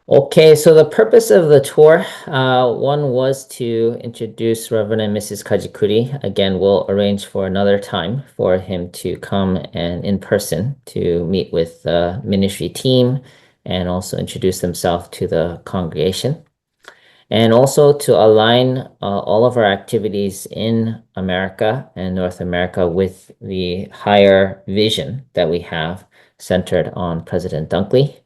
Okay, so the purpose of the tour, one was to introduce Reverend and Mrs. Kajikuri. Again, we'll arrange for another time for him to come and in person to meet with the ministry team and also introduce himself to the congregation. And also to align all of our activities in America and North America with the higher vision that we have centered on President Dunkley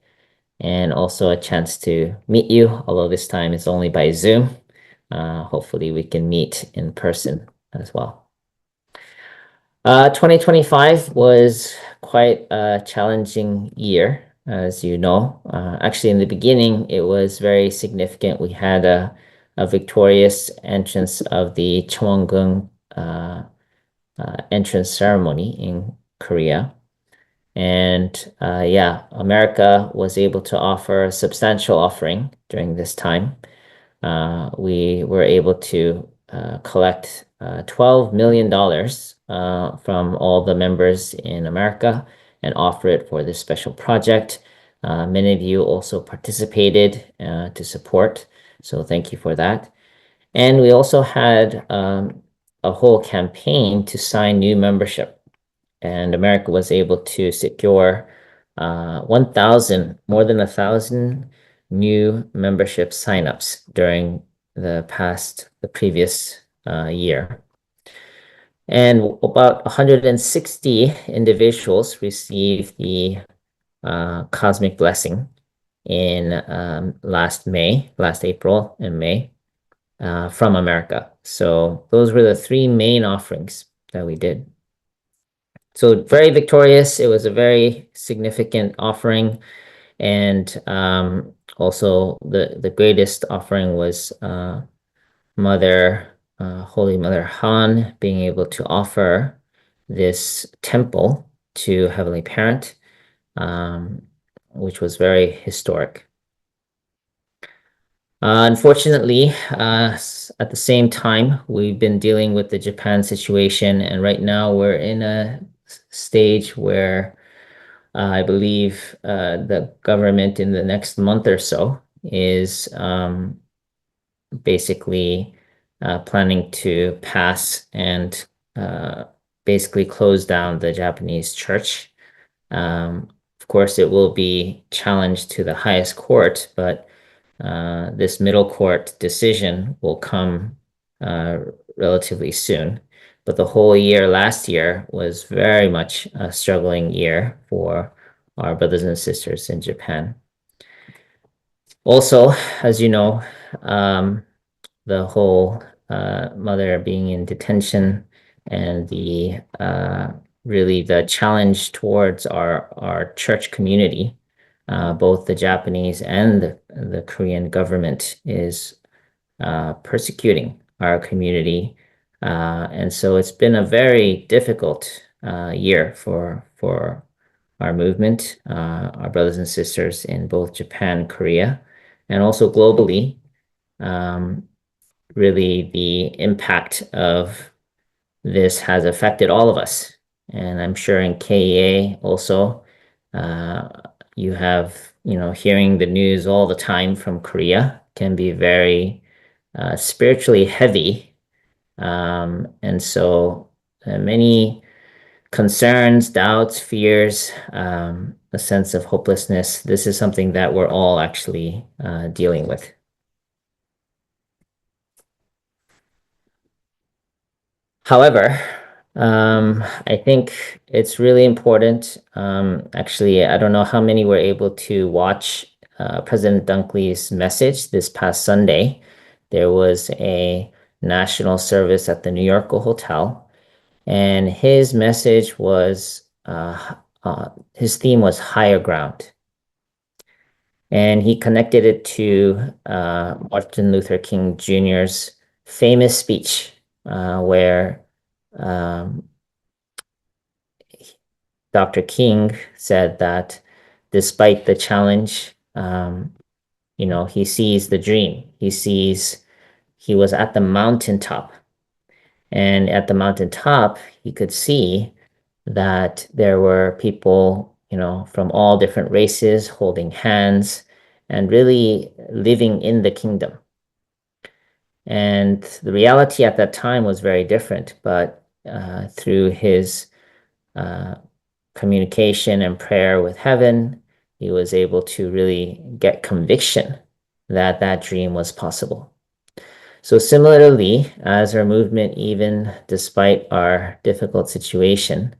and also a chance to meet you, although this time it's only by Zoom. Hopefully, we can meet in person as well. 2025 was quite a challenging year, as you know. Actually, in the beginning, it was very significant. We had a victorious entrance of the Cheongung entrance ceremony in Korea. And yeah, America was able to offer a substantial offering during this time. We were able to collect $12 million from all the members in America and offer it for this special project. Many of you also participated to support, so thank you for that. And we also had a whole campaign to sign new membership, and America was able to secure 1,000, more than 1,000 new membership signups during the previous year. And about 160 individuals received the cosmic blessing in last April and May from America. So those were the three main offerings that we did. So very victorious. It was a very significant offering. And also the greatest offering was Holy Mother Han being able to offer this temple to Heavenly Parent, which was very historic. Unfortunately, at the same time, we've been dealing with the Japan situation, and right now we're in a stage where I believe the government in the next month or so is basically planning to pass and basically close down the Japanese church. Of course, it will be challenged to the highest court, but this middle court decision will come relatively soon. But the whole year last year was very much a struggling year for our brothers and sisters in Japan. Also, as you know, the whole mother being in detention and the really the challenge towards our church community, both the Japanese and the Korean government is persecuting our community. And so it's been a very difficult year for our movement, our brothers and sisters in both Japan, Korea, and also globally. Really, the impact of this has affected all of us. And I'm sure in KEA also, you have, hearing the news all the time from Korea can be very spiritually heavy. And so many concerns, doubts, fears, a sense of hopelessness. This is something that we're all actually dealing with. However, I think it's really important. Actually, I don't know how many were able to watch President Dunkley's message this past Sunday. There was a national service at the New York Hotel, and his message was his theme was higher ground. And he connected it to Martin Luther King Jr.'s famous speech, where um, Dr. King said that despite the challenge, he sees the dream. He sees he was at the mountaintop, and at the mountaintop, he could see that there were people, from all different races holding hands and really living in the kingdom. And the reality at that time was very different, but through his uh, communication and prayer with heaven, he was able to really get conviction that that dream was possible. So similarly, as our movement, even despite our difficult situation,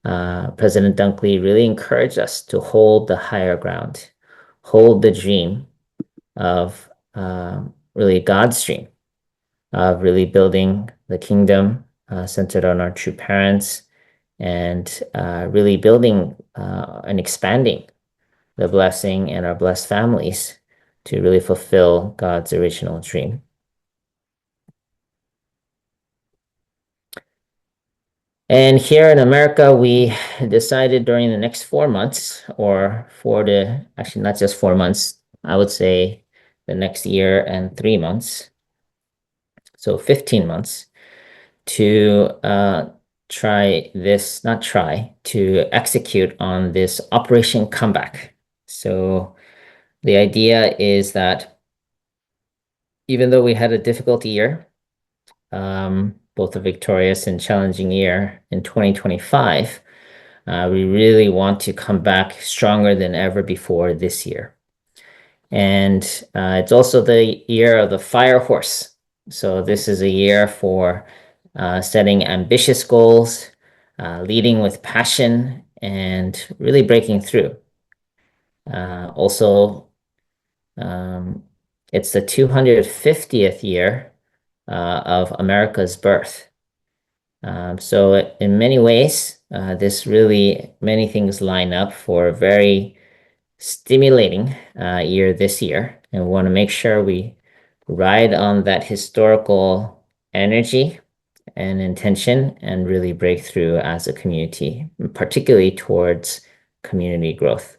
President Dunkley really encouraged us to hold the higher ground, hold the dream of really God's dream of really building the kingdom centered on our true parents and really building and expanding the blessing and our blessed families to really fulfill God's original dream. And here in America, we decided during the next 4 months, or actually not just 4 months, I would say the next year and 3 months, so 15 months, to to execute on this Operation Comeback. So the idea is that even though we had a difficult year, both a victorious and challenging year in 2025, we really want to come back stronger than ever before this year. And it's also the year of the fire horse. So this is a year for setting ambitious goals, leading with passion, and really breaking through. Also, it's the 250th year of America's birth. So in many ways, many things line up for a very stimulating year this year. And we want to make sure we ride on that historical energy and intention and really break through as a community, particularly towards community growth.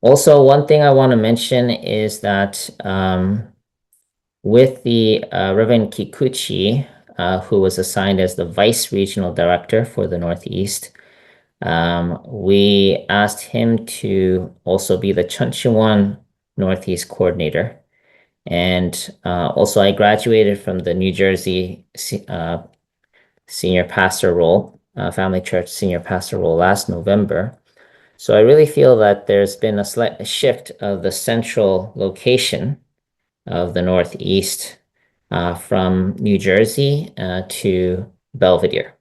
Also, one thing I want to mention is that with the Reverend Kikuchi, who was assigned as the Vice Regional Director for the Northeast, we asked him to also be the Chuncheon Northeast Coordinator. And also, I graduated from the New Jersey senior pastor role, family church senior pastor role last November. So I really feel that there's been a slight shift of the central location of the Northeast from New Jersey to Belvedere.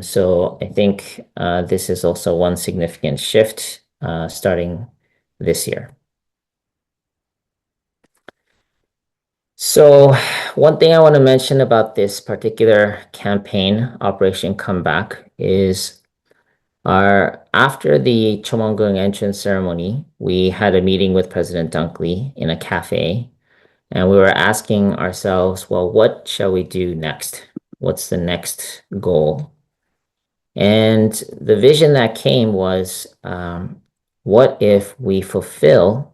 So I think this is also one significant shift starting this year. So one thing I want to mention about this particular campaign, Operation Comeback, is after the Chomongung entrance ceremony, we had a meeting with President Dunkley in a cafe, and we were asking ourselves, well, what shall we do next? What's the next goal? And the vision that came was, what if we fulfill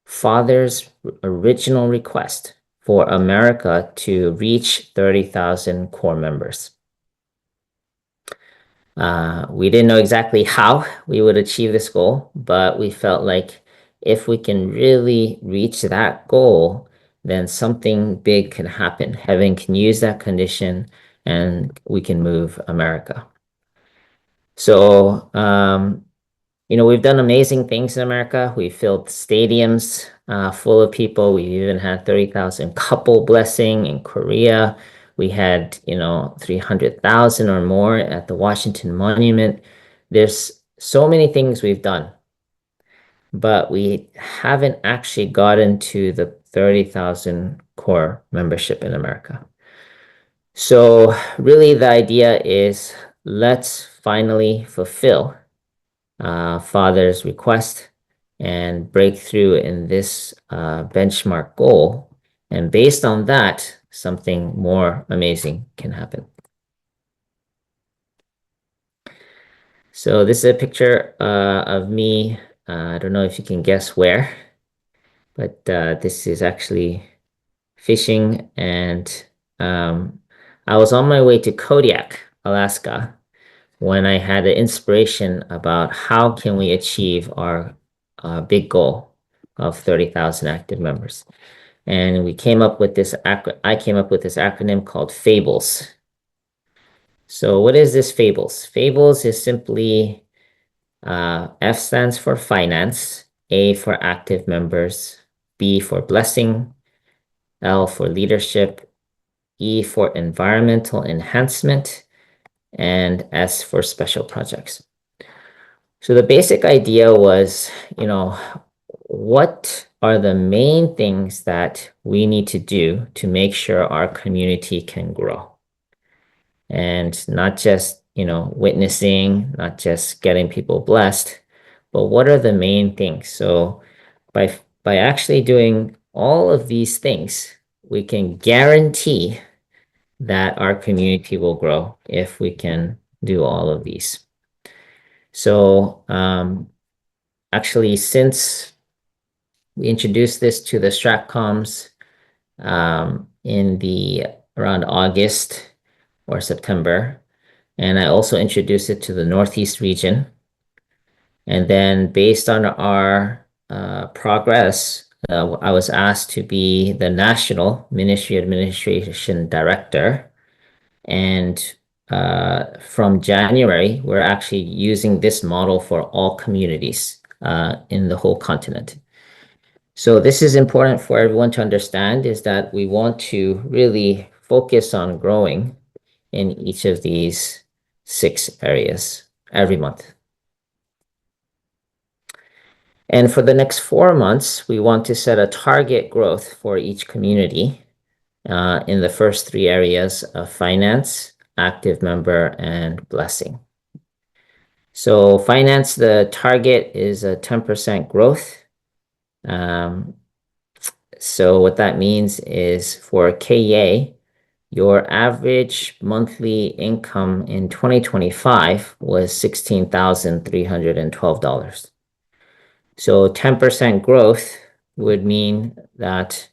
Father's original request for America to reach 30,000 core members? We didn't know exactly how we would achieve this goal, but we felt like if we can really reach that goal, then something big can happen. Heaven can use that condition and we can move America. So, we've done amazing things in America. We filled stadiums full of people. We even had 30,000 couple blessing in Korea. We had, 300,000 or more at the Washington Monument. There's so many things we've done, but we haven't actually gotten to the 30,000 core membership in America. So really the idea is let's finally fulfill Father's request and break through in this benchmark goal. And based on that, something more amazing can happen. So this is a picture of me. I don't know if you can guess where, but this is actually fishing, and I was on my way to Kodiak, Alaska, when I had an inspiration about how can we achieve our big goal of 30,000 active members. And we came up with this I came up with this acronym called FABLES. So what is this FABLES? FABLES is simply F stands for finance, A for active members, B for blessing, L for leadership, E for environmental enhancement, and S for special projects. So the basic idea was, what are the main things that we need to do to make sure our community can grow? And not just, witnessing, not just getting people blessed, but what are the main things? So by actually doing all of these things, we can guarantee that our community will grow if we can do all of these. So actually, since we introduced this to the Stratcoms in the around August or September, and I also introduced it to the Northeast region. And then based on our progress, I was asked to be the National Ministry Administration Director. And from January, we're actually using this model for all communities in the whole continent. So this is important for everyone to understand, is that we want to really focus on growing in each of these 6 areas every month. And for the next 4 months, we want to set a target growth for each community in the first 3 areas of finance, active member, and blessing. So finance, the target is a 10% growth. So what that means is for KA, your average monthly income in 2025 was $16,312. So 10% growth would mean that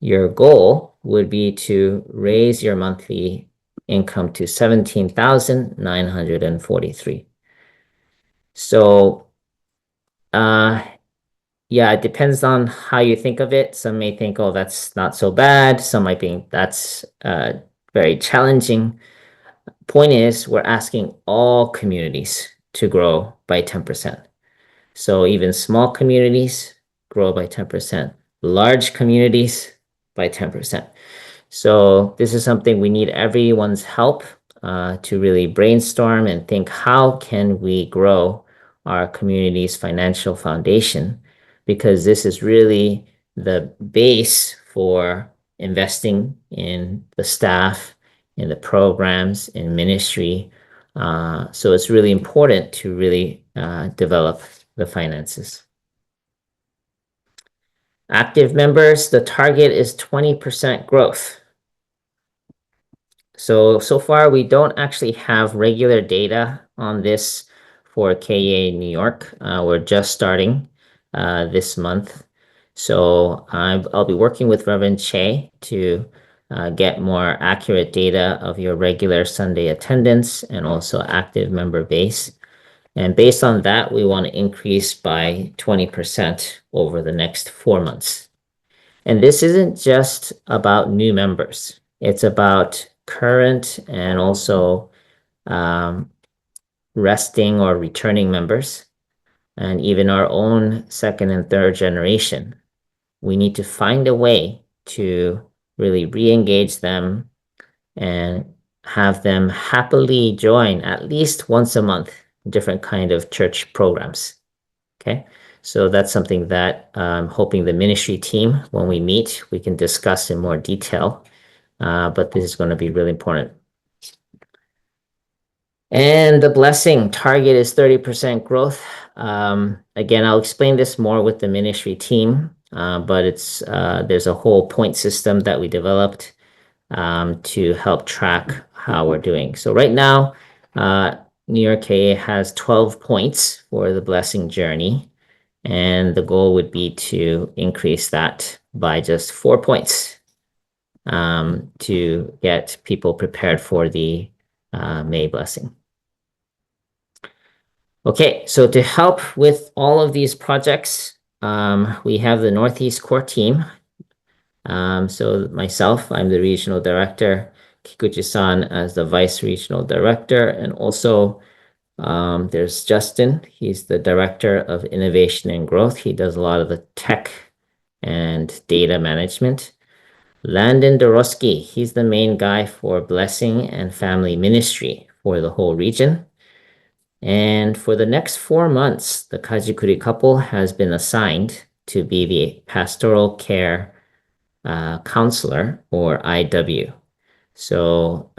your goal would be to raise your monthly income to $17,943. So, yeah, it depends on how you think of it. Some may think, oh, that's not so bad. Some might think that's very challenging. Point is, we're asking all communities to grow by 10%. So even small communities grow by 10%, large communities by 10%. So this is something we need everyone's help to really brainstorm and think, how can we grow our community's financial foundation? Because this is really the base for investing in the staff, in the programs, in ministry. So it's really important to really develop the finances. Active members, the target is 20% growth. So far, we don't actually have regular data on this for KA New York. We're just starting this month. So I'll be working with Reverend Che to get more accurate data of your regular Sunday attendance and also active member base. And based on that, we want to increase by 20% over the next 4 months. And this isn't just about new members. It's about current and also resting or returning members, and even our own second and third generation. We need to find a way to really re-engage them and have them happily join at least once a month different kind of church programs. Okay, so that's something that I'm hoping the ministry team, when we meet, we can discuss in more detail. But this is going to be really important. And the blessing target is 30% growth. Again, I'll explain this more with the ministry team, but there's a whole point system that we developed to help track how we're doing. So right now, New York KA has 12 points for the blessing journey, and the goal would be to increase that by just 4 points to get people prepared for the May blessing. Okay, so to help with all of these projects, we have the Northeast core team. So myself, I'm the regional director, Kikuchi-san as the vice regional director, and also there's Justin. He's the director of innovation and growth. He does a lot of the tech and data management. Landon Dorosky, he's the main guy for blessing and family ministry for the whole region. And for the next 4 months, the Kajikuri couple has been assigned to be the pastoral care counselor, or IW. So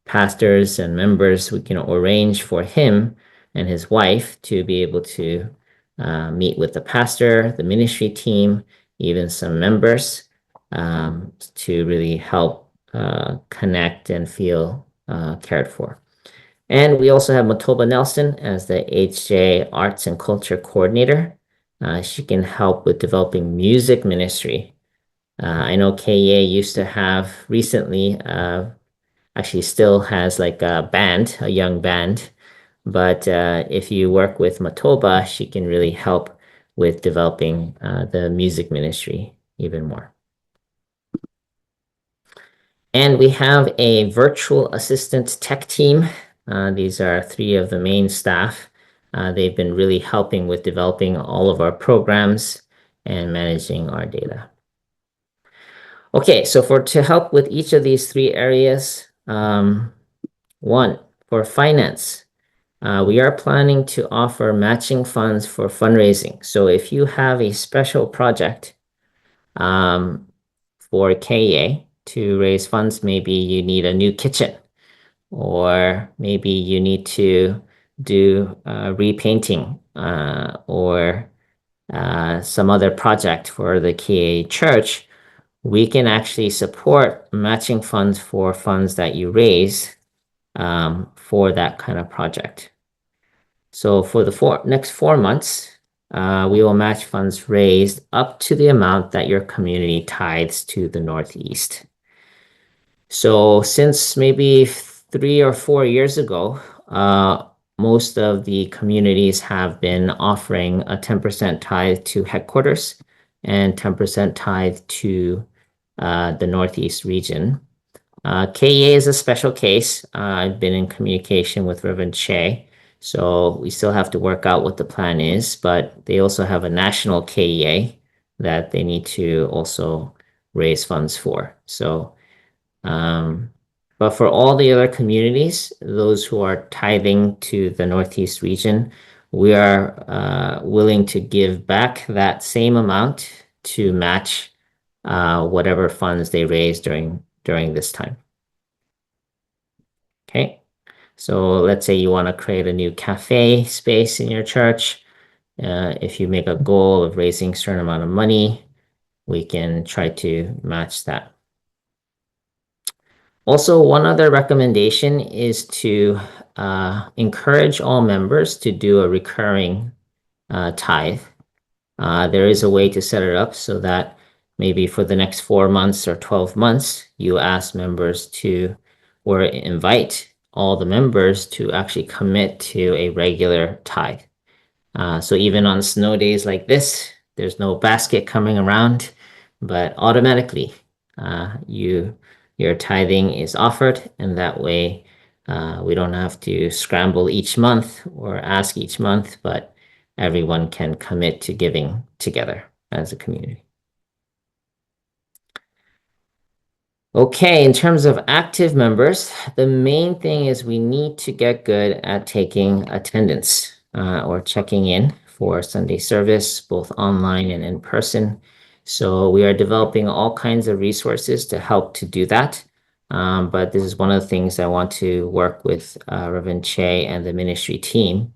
pastors and members, we can arrange for him and his wife to be able to meet with the pastor, the ministry team, even some members to really help connect and feel cared for. And we also have Matoba Nelson as the HJ Arts and Culture Coordinator. She can help with developing music ministry. I know KEA used to have recently, actually still has like a band, a young band. But if you work with Matoba, she can really help with developing the music ministry even more. And we have a virtual assistant tech team. These are three of the main staff. They've been really helping with developing all of our programs and managing our data. Okay, so to help with each of these three areas, one, for finance, we are planning to offer matching funds for fundraising. So if you have a special project for KEA to raise funds, maybe you need a new kitchen, or maybe you need to do repainting or some other project for the KEA church, we can actually support matching funds for funds that you raise for that kind of project. So for the next 4 months, we will match funds raised up to the amount that your community tithes to the Northeast. So since maybe 3 or 4 years ago, most of the communities have been offering a 10% tithe to headquarters and 10% tithe to the Northeast region. KEA is a special case. I've been in communication with Reverend Che, so we still have to work out what the plan is, but they also have a national KEA that they need to also raise funds for. So, but for all the other communities, those who are tithing to the Northeast region, we are willing to give back that same amount to match whatever funds they raise during this time. Okay, so let's say you want to create a new cafe space in your church. If you make a goal of raising a certain amount of money, we can try to match that. Also, one other recommendation is to encourage all members to do a recurring tithe. There is a way to set it up so that maybe for the next 4 months or 12 months, you ask members to, or invite all the members to actually commit to a regular tithe. So even on snow days like this, there's no basket coming around, but automatically your tithing is offered, and that way we don't have to scramble each month or ask each month, but everyone can commit to giving together as a community. Okay, in terms of active members, the main thing is we need to get good at taking attendance or checking in for Sunday service, both online and in person. So we are developing all kinds of resources to help to do that. But this is one of the things I want to work with Reverend Che and the ministry team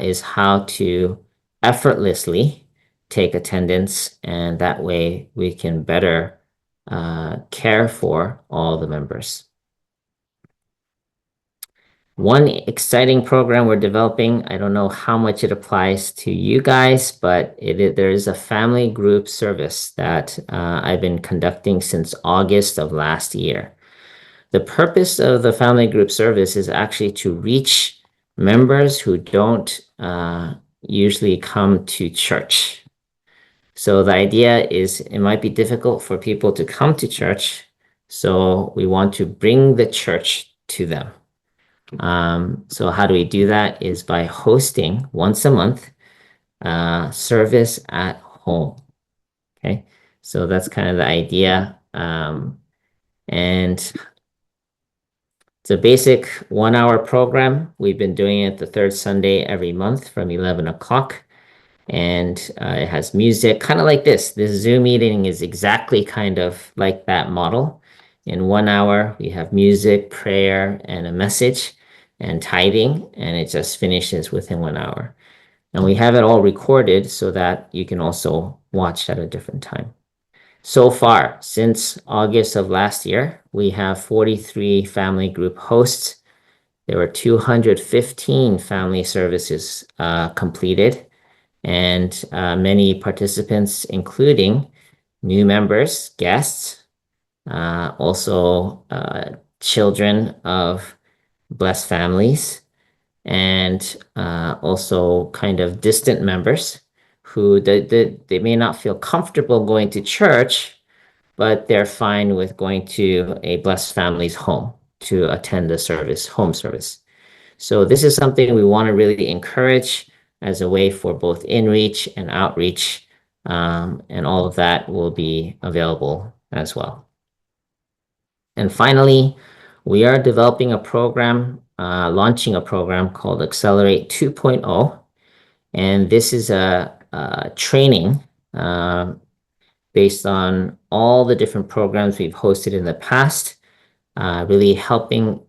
is how to effortlessly take attendance, and that way we can better care for all the members. One exciting program we're developing, I don't know how much it applies to you guys, but there is a family group service that I've been conducting since August of last year. The purpose of the family group service is actually to reach members who don't usually come to church. So the idea is it might be difficult for people to come to church, so we want to bring the church to them. So how do we do that is by hosting once a month service at home. Okay, so that's kind of the idea. And it's a basic 1 hour program. We've been doing it the third Sunday every month from 11 o'clock. And it has music, kind of like this. This Zoom meeting is exactly kind of like that model. In 1 hour, we have music, prayer, and a message and tithing, and it just finishes within 1 hour. And we have it all recorded so that you can also watch at a different time. So far, since August of last year, we have 43 family group hosts. There were 215 family services completed, and many participants, including new members, guests, also children of blessed families, and also kind of distant members who they may not feel comfortable going to church, but they're fine with going to a blessed family's home to attend the service, home service. So this is something we want to really encourage as a way for both in-reach and outreach, and all of that will be available as well. And finally, we are developing a program, launching a program called Accelerate 2.0. And this is a training based on all the different programs we've hosted in the past, really helping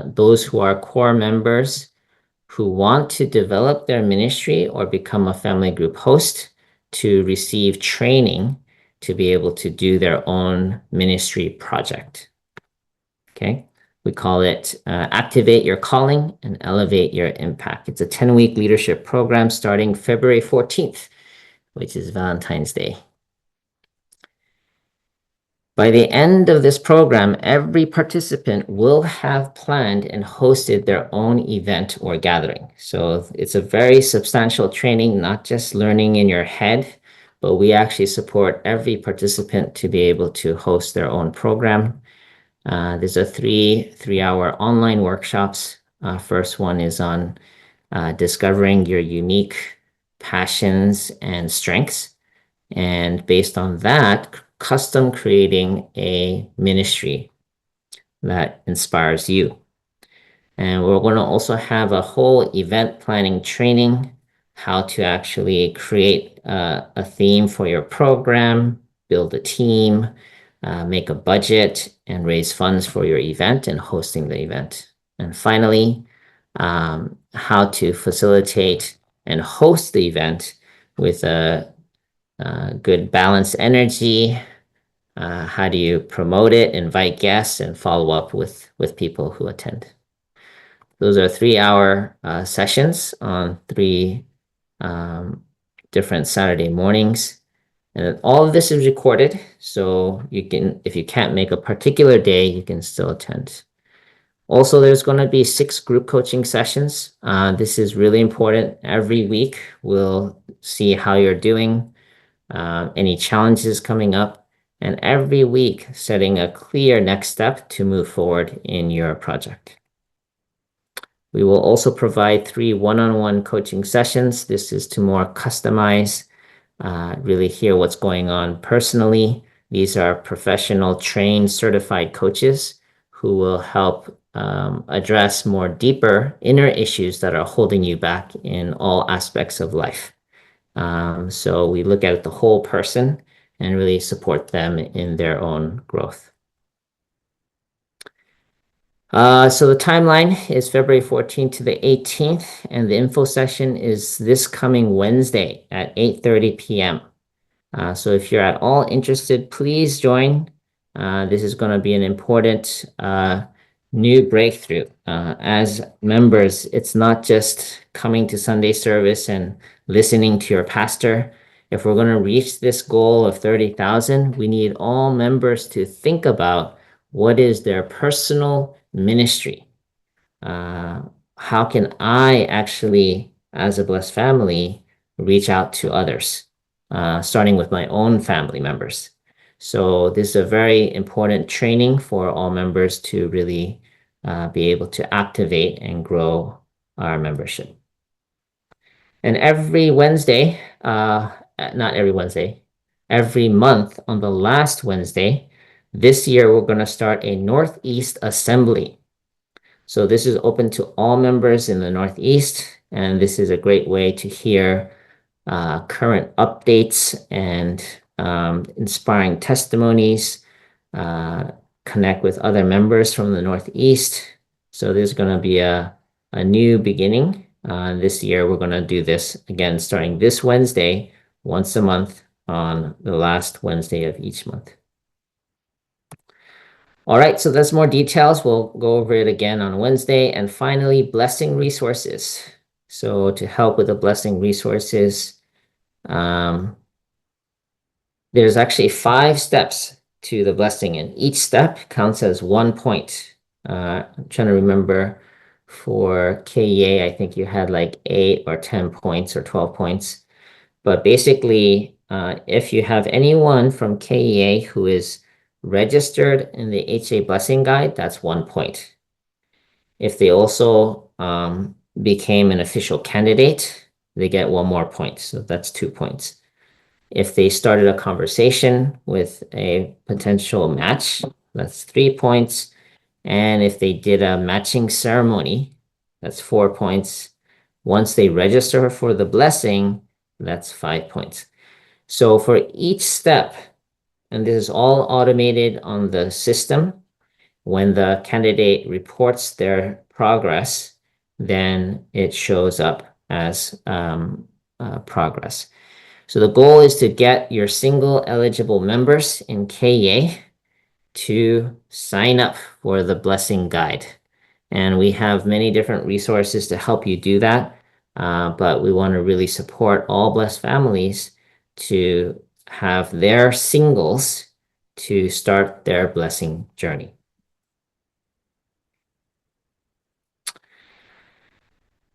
those who are core members who want to develop their ministry or become a family group host to receive training to be able to do their own ministry project. Okay, we call it Activate Your Calling and Elevate Your Impact. It's a 10-week leadership program starting February 14th, which is Valentine's Day. By the end of this program, every participant will have planned and hosted their own event or gathering. So it's a very substantial training, not just learning in your head, but we actually support every participant to be able to host their own program. There's a three-hour online workshops. First one is on discovering your unique passions and strengths. And based on that, custom creating a ministry that inspires you. And we're going to also have a whole event planning training, how to actually create a theme for your program, build a team, make a budget, and raise funds for your event and hosting the event. And finally, how to facilitate and host the event with a good balanced energy. How do you promote it, invite guests, and follow up with people who attend? Those are 3-hour sessions on 3 different Saturday mornings. And all of this is recorded, so you can, if you can't make a particular day, you can still attend. Also, there's going to be 6 group coaching sessions. This is really important. Every week, we'll see how you're doing, any challenges coming up, and every week setting a clear next step to move forward in your project. We will also provide 3 one-on-one coaching sessions. This is to more customize, really hear what's going on personally. These are professional, trained, certified coaches who will help address more deeper inner issues that are holding you back in all aspects of life. So we look at the whole person and really support them in their own growth. So the timeline is February 14th to the 18th, and the info session is this coming Wednesday at 8:30 p.m. So if you're at all interested, please join. This is going to be an important new breakthrough. As members, it's not just coming to Sunday service and listening to your pastor. If we're going to reach this goal of 30,000, we need all members to think about what is their personal ministry. how can I actually, as a blessed family, reach out to others, starting with my own family members. So this is a very important training for all members to really be able to activate and grow our membership. And every Wednesday, not every Wednesday, every month on the last Wednesday, this year we're going to start a Northeast Assembly. So this is open to all members in the Northeast, and this is a great way to hear current updates and inspiring testimonies, connect with other members from the Northeast. So there's going to be a new beginning. This year, we're going to do this again starting this Wednesday, once a month on the last Wednesday of each month. All right, so that's more details. We'll go over it again on Wednesday. And finally, blessing resources. So to help with the blessing resources, there's actually 5 steps to the blessing, and each step counts as 1 point. I'm trying to remember for KEA, I think you had like 8 or 10 points or 12 points. But basically, if you have anyone from KEA who is registered in the HA Blessing Guide, that's 1 point. If they also became an official candidate, they get 1 more point. So that's 2 points. If they started a conversation with a potential match, that's 3 points. And if they did a matching ceremony, that's 4 points. Once they register for the blessing, that's 5 points. So for each step, and this is all automated on the system, when the candidate reports their progress, then it shows up as progress. So the goal is to get your single eligible members in KEA to sign up for the blessing guide. And we have many different resources to help you do that. But we want to really support all blessed families to have their singles to start their blessing journey.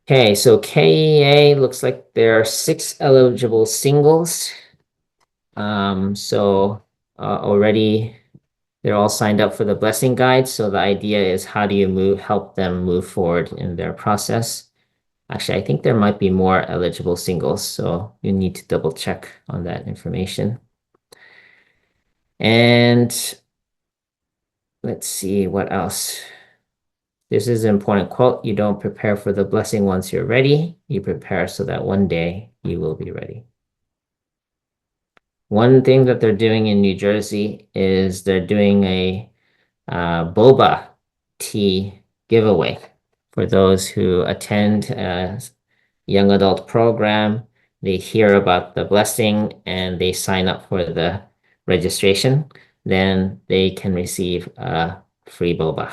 Okay, so KEA looks like there are 6 eligible singles. So already they're all signed up for the blessing guide. So the idea is, how do you help them move forward in their process? Actually, I think there might be more eligible singles, so you need to double check on that information. And let's see what else. This is an important quote. You don't prepare for the blessing once you're ready. You prepare so that one day you will be ready. One thing that they're doing in New Jersey is they're doing a boba tea giveaway for those who attend a young adult program. They hear about the blessing and they sign up for the registration. Then they can receive a free boba.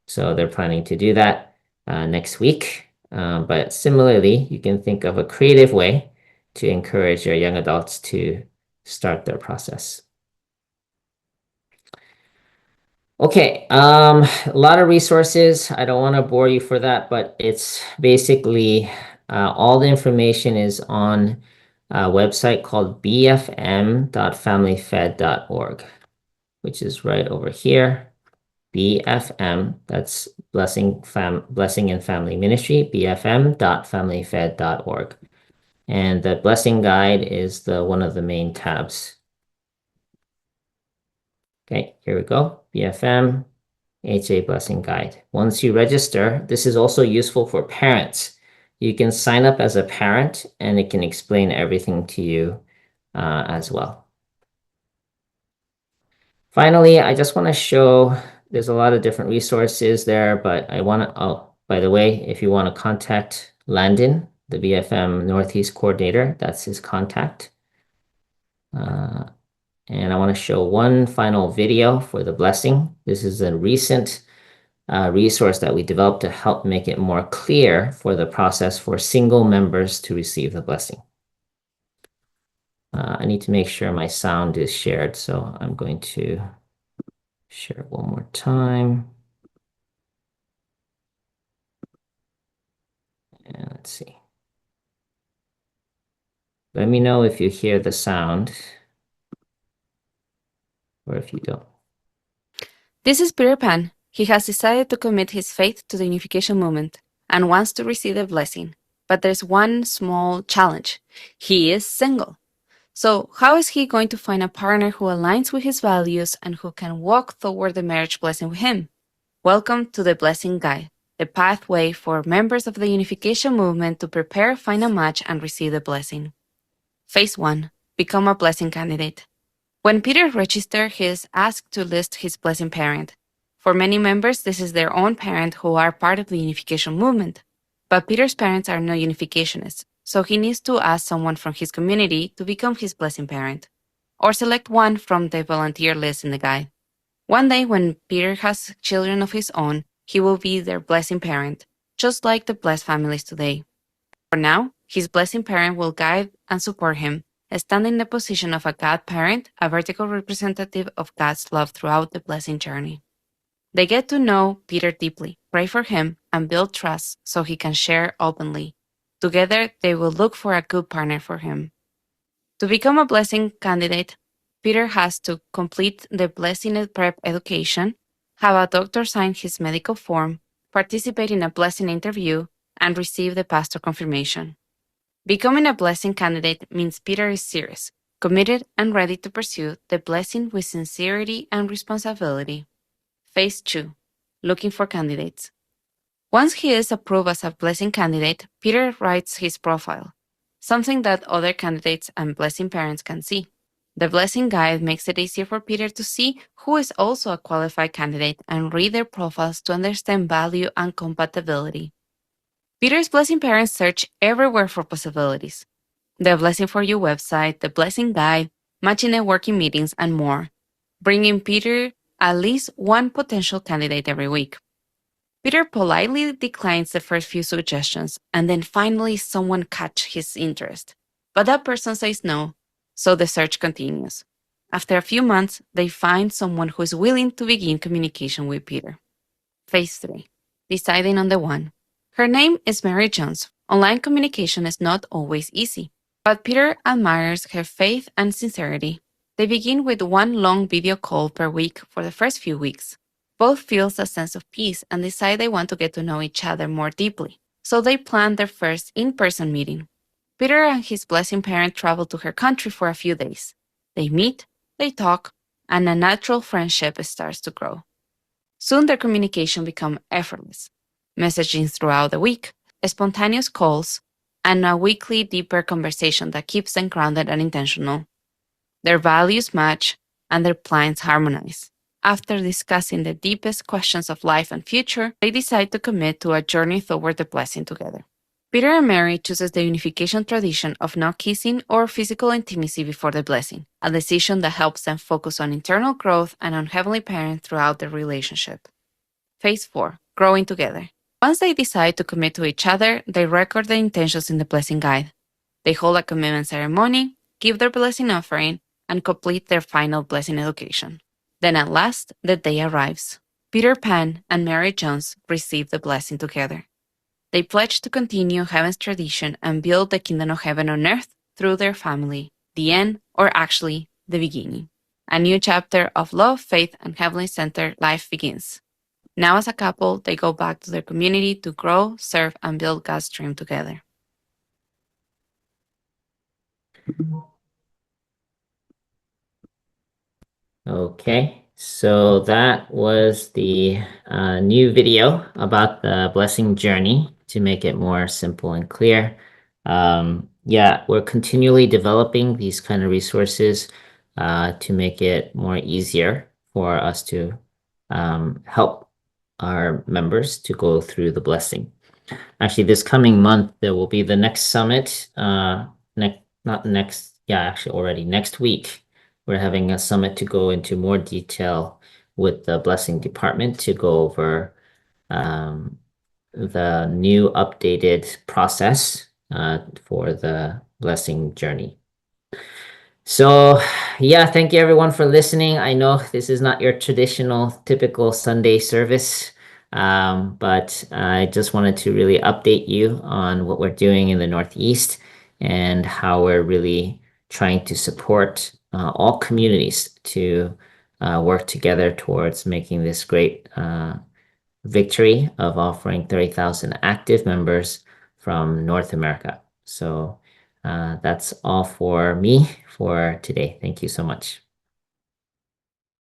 So they're planning to do that next week. But similarly, you can think of a creative way to encourage your young adults to start their process. Okay, a lot of resources. I don't want to bore you for that, but it's basically all the information is on a website called bfm.familyfed.org, which is right over here. BFM, that's Blessing and Family Ministry, bfm.familyfed.org. And the blessing guide is one of the main tabs. Okay, here we go. BFM, HA Blessing Guide. Once you register, this is also useful for parents. You can sign up as a parent and it can explain everything to you as well. Finally, I just want to show, there's a lot of different resources there, but I want to, oh, by the way, if you want to contact Landon, the BFM Northeast Coordinator, that's his contact. And I want to show one final video for the blessing. This is a recent resource that we developed to help make it more clear for the process for single members to receive the blessing. I need to make sure my sound is shared, so I'm going to share it one more time. And let's see. Let me know if you hear the sound or if you don't. This is Peter Pan. He has decided to commit his faith to the unification movement and wants to receive the blessing. But there's one small challenge. He is single. So, how is he going to find a partner who aligns with his values and who can walk toward the marriage blessing with him? Welcome to the Blessing Guide, the pathway for members of the unification movement to prepare, find a match, and receive the blessing. Phase 1. Become a blessing candidate. When Peter registers, he is asked to list his blessing parent. For many members, this is their own parent who are part of the unification movement. But Peter's parents are no unificationists, so he needs to ask someone from his community to become his blessing parent, or select one from the volunteer list in the guide. One day, when Peter has children of his own, he will be their blessing parent, just like the blessed families today. For now, his blessing parent will guide and support him, stand in the position of a God parent, a vertical representative of God's love throughout the blessing journey. They get to know Peter deeply, pray for him, and build trust so he can share openly. Together, they will look for a good partner for him. To become a blessing candidate, Peter has to complete the blessing prep education, have a doctor sign his medical form, participate in a blessing interview, and receive the pastor confirmation. Becoming a blessing candidate means Peter is serious, committed, and ready to pursue the blessing with sincerity and responsibility. Phase 2. Looking for candidates. Once he is approved as a blessing candidate, Peter writes his profile, something that other candidates and blessing parents can see. The blessing guide makes it easier for Peter to see who is also a qualified candidate and read their profiles to understand value and compatibility. Peter's blessing parents search everywhere for possibilities. The Blessing for You website, the blessing guide, matching networking meetings, and more, bringing Peter at least one potential candidate every week. Peter politely declines the first few suggestions, and then finally someone catches his interest. But that person says no, so the search continues. After a few months, they find someone who is willing to begin communication with Peter. Phase 3. Deciding on the one. Her name is Mary Jones. Online communication is not always easy, but Peter admires her faith and sincerity. They begin with one long video call per week for the first few weeks. Both feel a sense of peace and decide they want to get to know each other more deeply, so they plan their first in-person meeting. Peter and his blessing parent travel to her country for a few days. They meet, they talk, and a natural friendship starts to grow. Soon their communication becomes effortless. Messaging throughout the week, spontaneous calls, and a weekly deeper conversation that keeps them grounded and intentional. Their values match and their plans harmonize. After discussing the deepest questions of life and future, they decide to commit to a journey toward the blessing together. Peter and Mary chooses the unification tradition of no kissing or physical intimacy before the blessing, a decision that helps them focus on internal growth and on Heavenly Parent throughout their relationship. Phase 4. Growing together. Once they decide to commit to each other, they record their intentions in the blessing guide. They hold a commitment ceremony, give their blessing offering, and complete their final blessing education. Then at last, the day arrives. Peter Pan and Mary Jones receive the blessing together. They pledge to continue heaven's tradition and build the kingdom of heaven on earth through their family, the end, or actually, the beginning. A new chapter of love, faith, and heavenly-centered life begins. Now, as a couple, they go back to their community to grow, serve, and build God's dream together. Okay, so that was the new video about the blessing journey to make it more simple and clear. Yeah, we're continually developing these kind of resources to make it more easier for us to help our members to go through the blessing. Actually, this coming month, there will be the next summit. Not next, yeah, actually already next week. We're having a summit to go into more detail with the blessing department to go over the new updated process for the blessing journey. So, yeah, thank you everyone for listening. I know this is not your traditional, typical Sunday service. But I just wanted to really update you on what we're doing in the Northeast and how we're really trying to support all communities to work together towards making this great victory of offering 30,000 active members from North America. So that's all for me for today. Thank you so much.